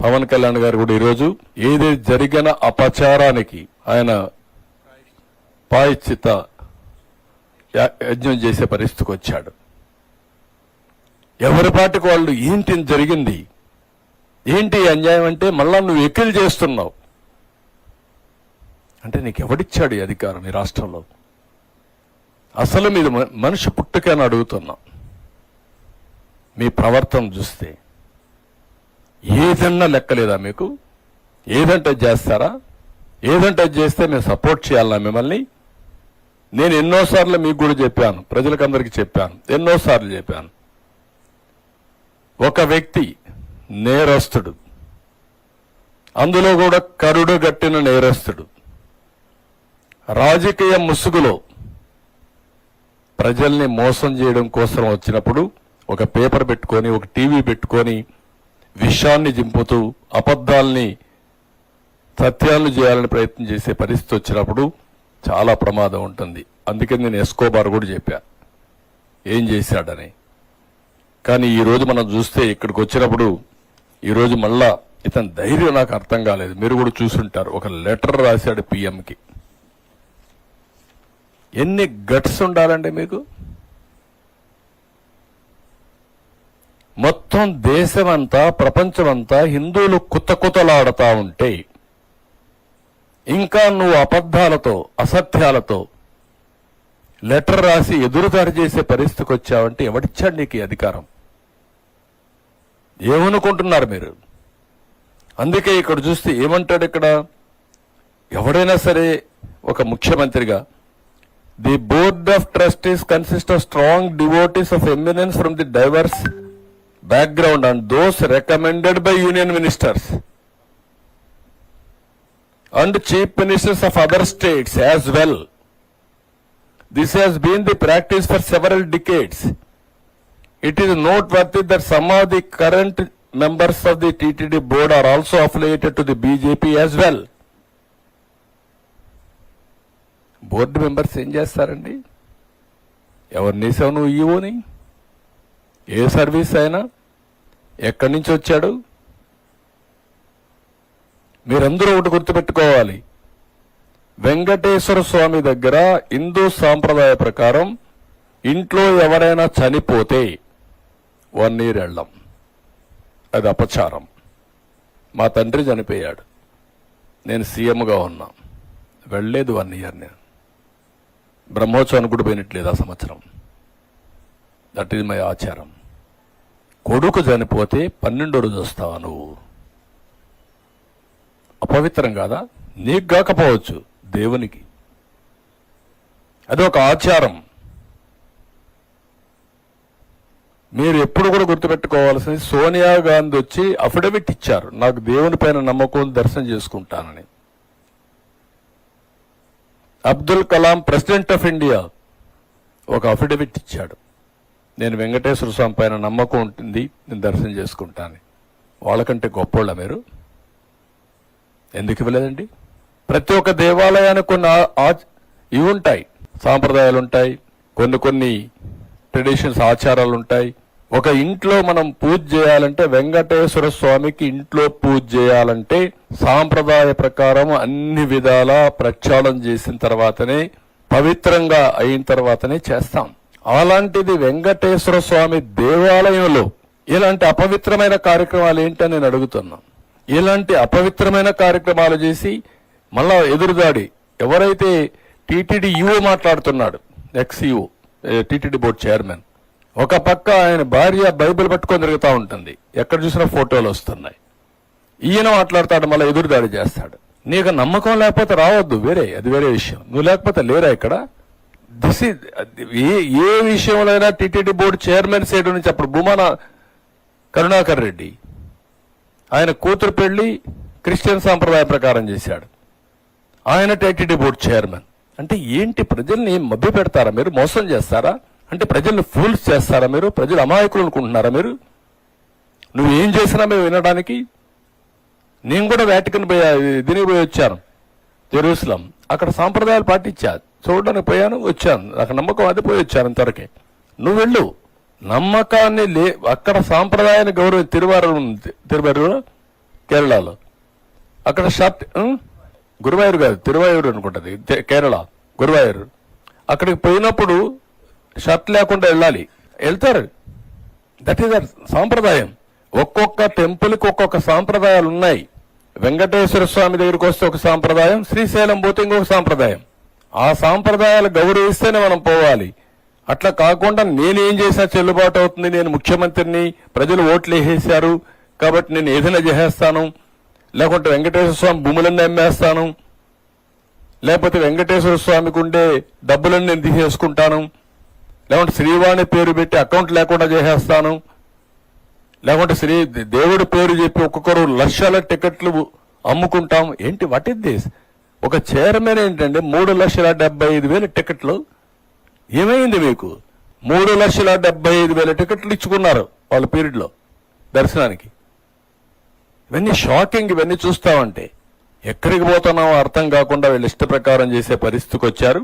పవన్ కళ్యాణ్ గారు కూడా ఈరోజు ఏది జరిగిన అపచారానికి ఆయన ప్రాయశ్చిత్త యజ్ఞం చేసే పరిస్థితికి వచ్చాడు. ఎవరి పాటికి వాళ్ళు ఏంటి జరిగింది, ఏంటి అన్యాయం అంటే మళ్ళా నువ్వు ఎక్కిలు చేస్తున్నావు అంటే నీకు ఎవడిచ్చాడు ఈ అధికారం ఈ రాష్ట్రంలో? అసలు మీరు మనిషి పుట్టుకని అడుగుతున్నా. మీ ప్రవర్తన చూస్తే ఏదన్నా లెక్కలేదా మీకు? ఏదంటే చేస్తారా? ఏదంటే చేస్తే మేము సపోర్ట్ చేయాలన్నా మిమ్మల్ని? నేను ఎన్నోసార్లు మీకు కూడా చెప్పాను, ప్రజలకందరికీ చెప్పాను, ఎన్నోసార్లు చెప్పాను. ఒక వ్యక్తి నేరస్తుడు, అందులో కూడా కరుడు గట్టిన నేరస్తుడు, రాజకీయ ముసుగులో ప్రజల్ని మోసం చేయడం కోసం వచ్చినప్పుడు ఒక పేపర్ పెట్టుకొని, ఒక టీవీ పెట్టుకొని విషాన్ని జింపుతూ అబద్ధాలని సత్యాలను చేయాలని ప్రయత్నం చేసే పరిస్థితి వచ్చినప్పుడు చాలా ప్రమాదం ఉంటుంది. అందుకే నేను ఎస్కోబార్ కూడా చెప్పా ఏం చేశాడని. కానీ ఈరోజు మనం చూస్తే ఇక్కడికి వచ్చినప్పుడు ఈరోజు మళ్ళా ఇతని ధైర్యం నాకు అర్థం కాలేదు. మీరు కూడా చూసుంటారు, ఒక లెటర్ రాశాడు పిఎంకి. ఎన్ని గట్స్ ఉండాలండి మీకు? మొత్తం దేశమంతా ప్రపంచమంతా హిందువులు కుతకుతలాడుతా ఉంటే ఇంకా నువ్వు అబద్ధాలతో అసత్యాలతో లెటర్ రాసి ఎదురుదాడి చేసే పరిస్థితికి వచ్చావంటే ఎవడిచ్చాడు నీకు ఈ అధికారం? ఏమనుకుంటున్నారు మీరు? అందుకే ఇక్కడ చూస్తే ఏమంటాడు ఇక్కడ, ఎవడైనా సరే ఒక ముఖ్యమంత్రిగా the board of trustees consist of strong devotees of eminence from the divorce background and those recommended by union ministers and chief ministers of other states as well. This has been the practice for several decades. It is noteworthy that some of the current members of the TTD board are also affiliated to the BJP as well. Board members ఏం చేస్తారండి? ఎవరినేసావు నువ్వు ఈవోని? ఏ service అయినా ఎక్కడి నుంచి వచ్చాడు? మీరందరూ ఒకటి గుర్తుపెట్టుకోవాలి, వెంకటేశ్వర స్వామి దగ్గర హిందూ సాంప్రదాయ ప్రకారం ఇంట్లో ఎవరైనా చనిపోతే 1 year వెళ్ళం, అది అపచారం. మా తండ్రి చనిపోయాడు, నేను సీఎంగా ఉన్నా, వెళ్ళలేదు 1 year. నేను బ్రహ్మోత్సవానికి కూడా పోయినట్లేదు ఆ సంవత్సరం. దట్ ఈజ్ మై ఆచారం. కొడుకు చనిపోతే 12వ రోజు వస్తావా నువ్వు? అపవిత్రం కాదా? నీకు కాకపోవచ్చు, దేవునికి. అది ఒక ఆచారం. మీరు ఎప్పుడు కూడా గుర్తుపెట్టుకోవాల్సింది, సోనియా గాంధీ వచ్చి అఫిడవిట్ ఇచ్చారు, నాకు దేవుని పైన నమ్మకం, దర్శనం చేసుకుంటానని. Abdul Kalam president of India ఒక అఫిడవిట్ ఇచ్చాడు, నేను వెంకటేశ్వర స్వామి పైన నమ్మకం ఉంటుంది, నేను దర్శనం చేసుకుంటాను. వాళ్ళకంటే గొప్పోళ్ళ మీరు? ఎందుకు ఇవ్వలేదండి? ప్రతి ఒక్క దేవాలయానికి కొన్ని ఇవి ఉంటాయి, సాంప్రదాయాలు ఉంటాయి, కొన్ని ట్రెడిషన్స్, ఆచారాలు ఉంటాయి. ఒక ఇంట్లో మనం పూజ చేయాలంటే, వెంకటేశ్వర స్వామికి ఇంట్లో పూజ చేయాలంటే సాంప్రదాయ ప్రకారం అన్ని విధాలా ప్రక్షాళన చేసిన తర్వాతనే, పవిత్రంగా అయిన తర్వాతనే చేస్తాం. అలాంటిది వెంకటేశ్వర స్వామి దేవాలయంలో ఇలాంటి అపవిత్రమైన కార్యక్రమాలు ఏంటని నేను అడుగుతున్నా. ఇలాంటి అపవిత్రమైన కార్యక్రమాలు చేసి మళ్ళా ఎదురుదాడి. ఎవరైతే టీటీడీ ఈఓ మాట్లాడుతున్నాడు, ఎక్స్-ఈఓ, టీటీడీ బోర్డు చైర్మన్, ఒక పక్క ఆయన భార్య బైబిల్ పట్టుకొని తిరుగుతూ ఉంటుంది, ఎక్కడ చూసినా ఫోటోలు వస్తున్నాయి. ఈయన మాట్లాడతాడు, మళ్ళీ ఎదురుదాడి చేస్తాడు. నీకు నమ్మకం లేకపోతే రావద్దు, అది వేరే విషయం. నువ్వు లేకపోతే లేరా ఇక్కడ? ఏ విషయంలో అయినా టీటీడీ బోర్డు చైర్మన్ సైడ్ నుంచి అప్పుడు భూమాన కరుణాకర్ రెడ్డి ఆయన కూతురు పెళ్లి క్రిస్టియన్ సాంప్రదాయ ప్రకారం చేశాడు, ఆయన టీటీడీ బోర్డు చైర్మన్. అంటే ఏంటి? ప్రజల్ని మభ్య పెడతారా మీరు? మోసం చేస్తారా? అంటే ప్రజల్ని ఫూల్స్ చేస్తారా మీరు? ప్రజలు అమాయకులు అనుకుంటున్నారా మీరు? నువ్వేం చేసినా మేము వినడానికి. నేను కూడా వాటికన్ దీనికి పోయి వచ్చాను, జెరూసలం. అక్కడ సాంప్రదాయాలు పాటించా, చూడడానికి పోయాను, వచ్చాను. నాకు నమ్మకం అది, పోయి వచ్చాను అంతవరకే. నువ్వు వెళ్ళు. నమ్మకాన్ని అక్కడ సాంప్రదాయాన్ని గౌరవం తిరువారూరు కేరళలో. అక్కడ షర్ట్ గురువాయూర్ కాదు, తిరువాయూరు అనుకుంటది, కేరళ గురువాయూరు. అక్కడికి పోయినప్పుడు షర్ట్ లేకుండా వెళ్ళాలి, వెళ్తారు. దట్ ఈస్ సాంప్రదాయం. ఒక్కొక్క టెంపుల్కి ఒక్కొక్క సాంప్రదాయాలు ఉన్నాయి. వెంకటేశ్వర స్వామి దగ్గరికి వస్తే ఒక సాంప్రదాయం, శ్రీశైలం పోతే ఇంకొక సాంప్రదాయం. ఆ సాంప్రదాయాలు గౌరవిస్తేనే మనం పోవాలి. అట్లా కాకుండా నేనేం చేసినా చెల్లుబాటు అవుతుంది, నేను ముఖ్యమంత్రిని, ప్రజలు ఓట్లు వేసేశారు కాబట్టి నేను ఏదైనా చేసేస్తాను, లేకుంటే వెంకటేశ్వర స్వామి భూములన్నీ అమ్మేస్తాను, లేకపోతే వెంకటేశ్వర స్వామికి ఉండే డబ్బులన్నీ నేను తీసేసుకుంటాను, లేకుంటే శ్రీవాణి పేరు పెట్టి అకౌంట్ లేకుండా చేసేస్తాను, లేకుంటే దేవుడి పేరు చెప్పి ఒక్కొక్కరు లక్షల టికెట్లు అమ్ముకుంటాం. ఏంటి వాట్ ఇస్ దిస్? ఒక చైర్మన్ ఏంటంటే 3,75,000 టికెట్లు. ఏమైంది మీకు? 3,75,000 టికెట్లు ఇచ్చుకున్నారు వాళ్ళ పీరియడ్ లో దర్శనానికి. ఇవన్నీ షాకింగ్. ఇవన్నీ చూస్తామంటే ఎక్కడికి పోతున్నామో అర్థం కాకుండా వీళ్ళు ఇష్ట ప్రకారం చేసే పరిస్థితికి వచ్చారు.